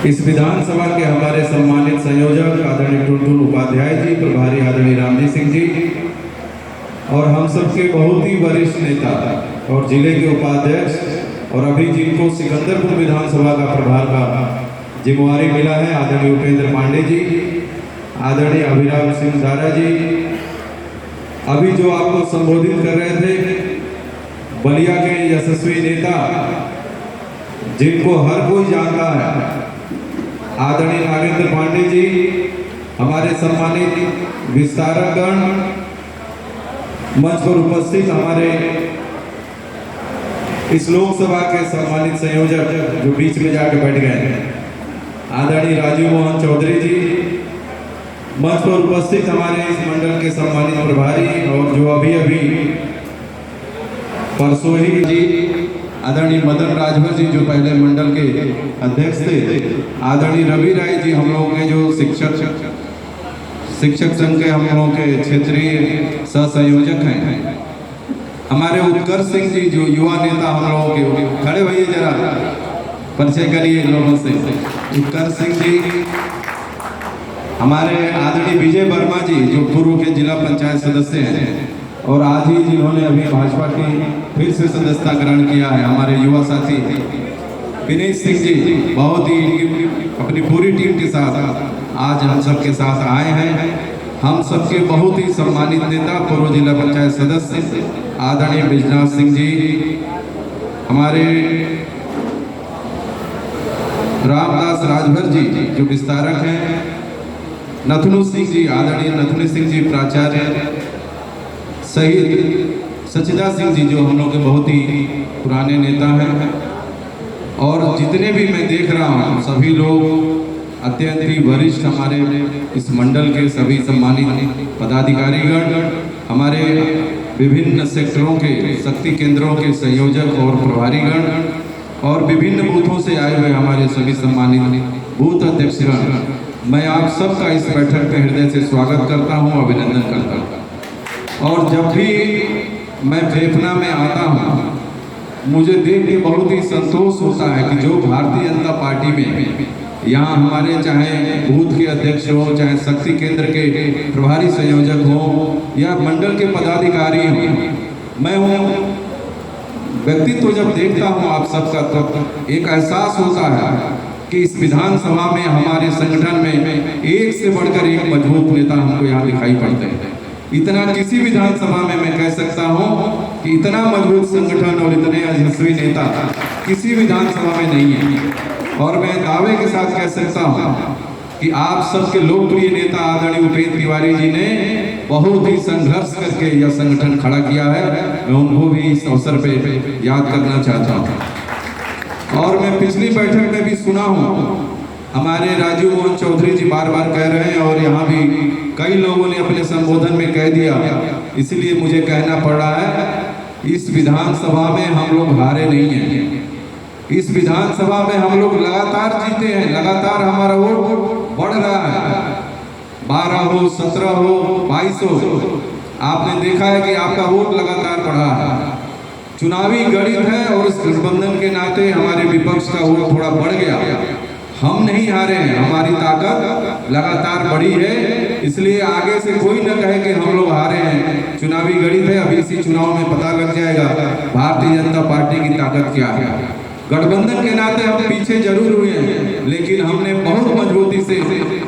इस विधानसभा के हमारे सम्मानित संयोजक आदरणीय टुनटुन उपाध्याय जी, प्रभारी आदरणीय रामजी सिंह जी और हम सबके बहुत ही वरिष्ठ नेता और जिले के उपाध्यक्ष और अभी जिनको सिकंदरपुर विधानसभा का प्रभार का जिम्मेवारी मिला है, आदरणीय उपेंद्र पांडे जी, आदरणीय अभिराम सिंह दारा जी, अभी जो आपको संबोधित कर रहे थे बलिया के यशस्वी नेता जिनको हर कोई जानता है, आदरणीय नागेंद्र पांडे जी, हमारे सम्मानित विस्तारकगण, मंच पर उपस्थित हमारे इस लोकसभा के सम्मानित संयोजक जो बीच में जाके बैठ गए हैं, आदरणीय राजीव मोहन चौधरी जी, मंच पर उपस्थित हमारे इस मंडल के सम्मानित प्रभारी और जो अभी अभी परसों ही जी, आदरणीय मदन राजभर जी जो पहले मंडल के अध्यक्ष थे, आदरणीय रवि राय जी हम लोगों के जो शिक्षक संघ के हम लोगों के क्षेत्रीय सह-संयोजक हैं, हमारे उत्कर्ष सिंह जी जो युवा नेता हम लोगों के, खड़े भैया जरा परिचय करिए लोगों से। उत्कर्ष सिंह जी, हमारे आदरणीय विजय वर्मा जी जो पूर्व के जिला पंचायत सदस्य हैं और आज ही जिन्होंने अभी भाजपा की फिर से सदस्यता ग्रहण किया है, हमारे युवा साथी विनेश सिंह जी बहुत ही अपनी पूरी टीम के साथ आज हम सबके साथ आए हैं। हम सबके बहुत ही सम्मानित नेता पूर्व जिला पंचायत सदस्य आदरणीय बिजनाथ सिंह जी, हमारे रामदास राजभर जी जो विस्तारक हैं, नथुनु सिंह जी, आदरणीय नथुनु सिंह जी प्राचार्य, शहीद सचिदा सिंह जी जो हम लोग के बहुत ही पुराने नेता हैं और जितने भी मैं देख रहा हूँ सभी लोग अत्यंत ही वरिष्ठ हमारे इस मंडल के सभी सम्मानित पदाधिकारीगण, हमारे विभिन्न सेक्टरों के शक्ति केंद्रों के संयोजक और प्रभारीगण और विभिन्न बूथों से आए हुए हमारे सभी सम्मानित बूथ अध्यक्षगण, मैं आप सबका इस बैठक में हृदय से स्वागत करता हूं, अभिनंदन करता हूं। और जब भी मैं फेफना में आता हूं मुझे देख के बहुत ही संतोष होता है कि जो भारतीय जनता पार्टी में यहाँ हमारे चाहे बूथ के अध्यक्ष हो, चाहे शक्ति केंद्र के प्रभारी संयोजक हो या मंडल के पदाधिकारी हो, मैं हूँ व्यक्तित्व जब देखता हूँ आप सबका तो एक एहसास होता है कि इस विधानसभा में हमारे संगठन में एक से बढ़कर एक मजबूत नेता हमको यहाँ दिखाई पड़ते हैं। इतना किसी विधानसभा में मैं कह सकता हूँ कि इतना मजबूत संगठन और इतने यशस्वी नेता किसी विधानसभा में नहीं है। और मैं दावे के साथ कह सकता हूँ कि आप सबके लोकप्रिय नेता आदरणीय उपेंद्र तिवारी जी ने बहुत ही संघर्ष करके यह संगठन खड़ा किया है। मैं उनको भी इस अवसर पे याद करना चाहता हूँ। और मैं पिछली बैठक में भी सुना हूँ हमारे राजीव मोहन चौधरी जी बार बार कह रहे हैं और यहाँ भी कई लोगों ने अपने संबोधन में कह दिया, इसलिए मुझे कहना पड़ रहा है, इस विधानसभा में हम लोग हारे नहीं हैं। इस विधानसभा में हम लोग लगातार जीते हैं, लगातार हमारा वोट बढ़ रहा है, 12 हो, 17 हो, 22 हो, आपने देखा है कि आपका वोट लगातार बढ़ा है। चुनावी गणित है और इस गठबंधन के नाते हमारे विपक्ष का वोट थोड़ा बढ़ गया। हम नहीं हारे हैं, हमारी ताकत लगातार बढ़ी है, इसलिए आगे से कोई न कहे कि हम लोग हारे हैं। चुनावी गणित है, अभी इसी चुनाव में पता लग जाएगा भारतीय जनता पार्टी की ताकत क्या है। गठबंधन के नाते हम पीछे जरूर हुए हैं, लेकिन हमने बहुत मजबूती से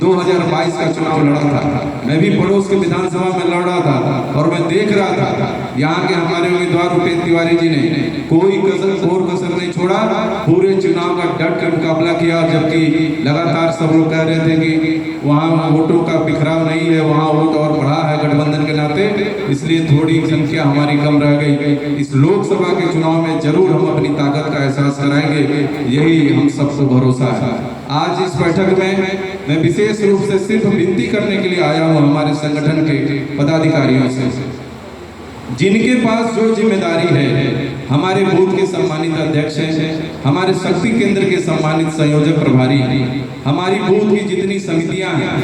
2022 का चुनाव लड़ा था। मैं भी पड़ोस के विधानसभा में लड़ रहा था और मैं देख रहा था यहाँ के हमारे उम्मीदवार उपेंद्र तिवारी जी ने कोई कसर नहीं छोड़ा, पूरे चुनाव का डट कर मुकाबला किया। जबकि लगातार सब लोग कह रहे थे कि वहाँ वोटों का बिखराव नहीं है, वहाँ वोट और बढ़ा है गठबंधन के नाते, इसलिए थोड़ी संख्या हमारी कम रह गई। इस लोकसभा के चुनाव में जरूर हम अपनी ताकत का एहसास कराएंगे, यही हम सबको भरोसा है। आज इस बैठक में मैं विशेष रूप से सिर्फ विनती करने के लिए आया हूँ हमारे संगठन के पदाधिकारियों से, जिनके पास जो जिम्मेदारी है, हमारे बूथ के सम्मानित अध्यक्ष हैं, हमारे शक्ति केंद्र के सम्मानित संयोजक प्रभारी हैं, हमारी बूथ की जितनी समितियां हैं,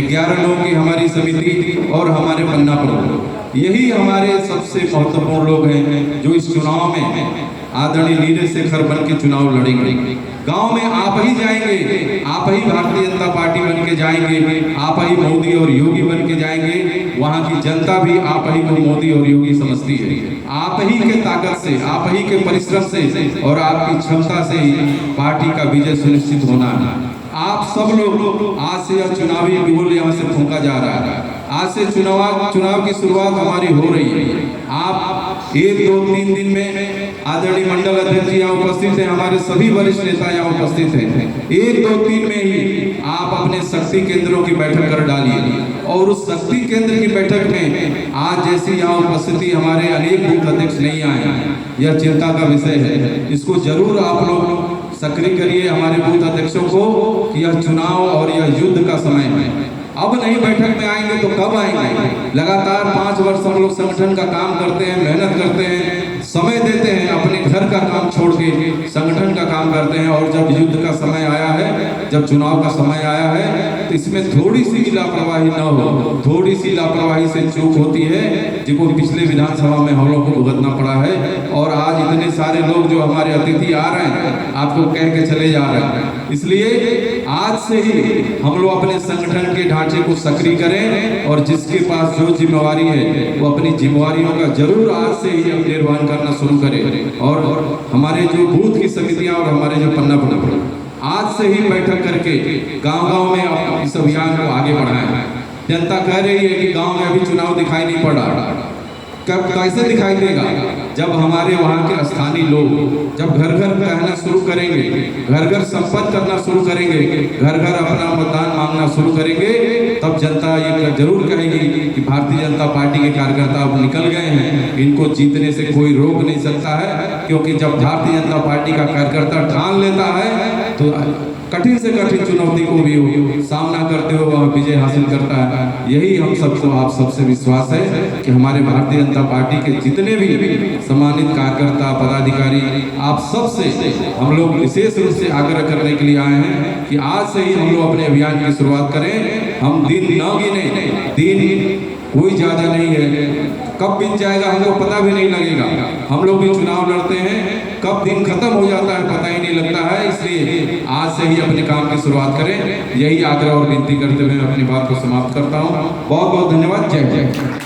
11 लोगों की हमारी समिति और हमारे पन्ना प्रमुख, यही हमारे सबसे महत्वपूर्ण लोग हैं जो इस चुनाव में आदरणीय नीरज शेखर बन के चुनाव लड़ेंगे। गांव में आप ही जाएंगे, आप ही भारतीय जनता पार्टी बन के जाएंगे, आप ही मोदी और योगी बन के जाएंगे। वहां की जनता भी आप ही को मोदी और योगी समझती है। आप ही के ताकत से, आप ही के परिश्रम से और आपकी क्षमता से ही पार्टी का विजय सुनिश्चित होना है। आप सब लोग आज से यह चुनावी बिगुल यहाँ से फूंका जा रहा है। आज से चुनाव की शुरुआत हमारी हो रही है। आप 1, 2, 3 दिन में आदरणीय मंडल अध्यक्ष जी यहाँ उपस्थित हैं, हमारे सभी वरिष्ठ नेता यहाँ उपस्थित हैं। 1, 2, 3 में ही आप अपने शक्ति केंद्रों की बैठक कर डालिए और उस शक्ति केंद्र की बैठक में आज जैसी यहाँ उपस्थिति हमारे अनेक बूथ अध्यक्ष नहीं आए, यह चिंता का विषय है। इसको जरूर आप लोग सक्रिय करिए हमारे बूथ अध्यक्षों को कि यह चुनाव और यह युद्ध का समय है। अब नहीं बैठक में आएंगे तो कब आएंगे? लगातार 5 वर्ष हम लोग संगठन का काम करते हैं, मेहनत करते हैं, समय देते हैं, अपने घर का काम छोड़ के संगठन का काम करते हैं। और जब युद्ध का समय आया है, जब चुनाव का समय आया है, तो इसमें थोड़ी सी भी लापरवाही न हो। थोड़ी सी लापरवाही से चूक होती है, जिनको पिछले विधानसभा में हम लोग को भुगतना पड़ा है। और आज इतने सारे लोग जो हमारे अतिथि आ रहे हैं, आपको कह के चले जा रहे हैं। इसलिए आज से ही हम लोग अपने संगठन के ढांचे को सक्रिय करें और जिसके पास जो जिम्मेवारी है वो अपनी जिम्मेवारियों का जरूर आज से ही निर्वहन करना शुरू करें। और हमारे जो बूथ की समितियां और हमारे जो पन्ना पड़ा आज से ही बैठक करके गांव-गांव में इस अभियान को आगे बढ़ाएं। जनता कह रही है कि गांव में अभी चुनाव दिखाई नहीं पड़ा। कब कैसे दिखाई देगा? जब हमारे वहाँ के स्थानीय लोग जब घर घर कहना शुरू करेंगे, घर घर संपर्क करना शुरू करेंगे, घर घर अपना मतदान मांगना शुरू करेंगे, तब जनता ये जरूर कहेगी कि भारतीय जनता पार्टी के कार्यकर्ता अब निकल गए हैं, इनको जीतने से कोई रोक नहीं सकता है। क्योंकि जब भारतीय जनता पार्टी का कार्यकर्ता ठान लेता है तो कठिन से कठिन चुनौती को भी सामना करते हुए वह विजय हासिल करता है। यही हम सबको आप सबसे विश्वास है कि हमारे भारतीय जनता पार्टी के जितने भी सम्मानित कार्यकर्ता पदाधिकारी, आप सबसे हम लोग विशेष रूप से आग्रह करने के लिए आए हैं कि आज से ही हम लोग अपने अभियान की शुरुआत करें। हम दिन न गिने, दिन कोई ज्यादा नहीं है, कब बीत जाएगा हमको पता भी नहीं लगेगा। हम लोग भी चुनाव लड़ते हैं, कब दिन खत्म हो जाता है पता ही नहीं लगता है। इसलिए आज से ही अपने काम की शुरुआत करें, यही आग्रह और विनती करते हुए अपनी बात को समाप्त करता हूँ। बहुत बहुत धन्यवाद। जय जय।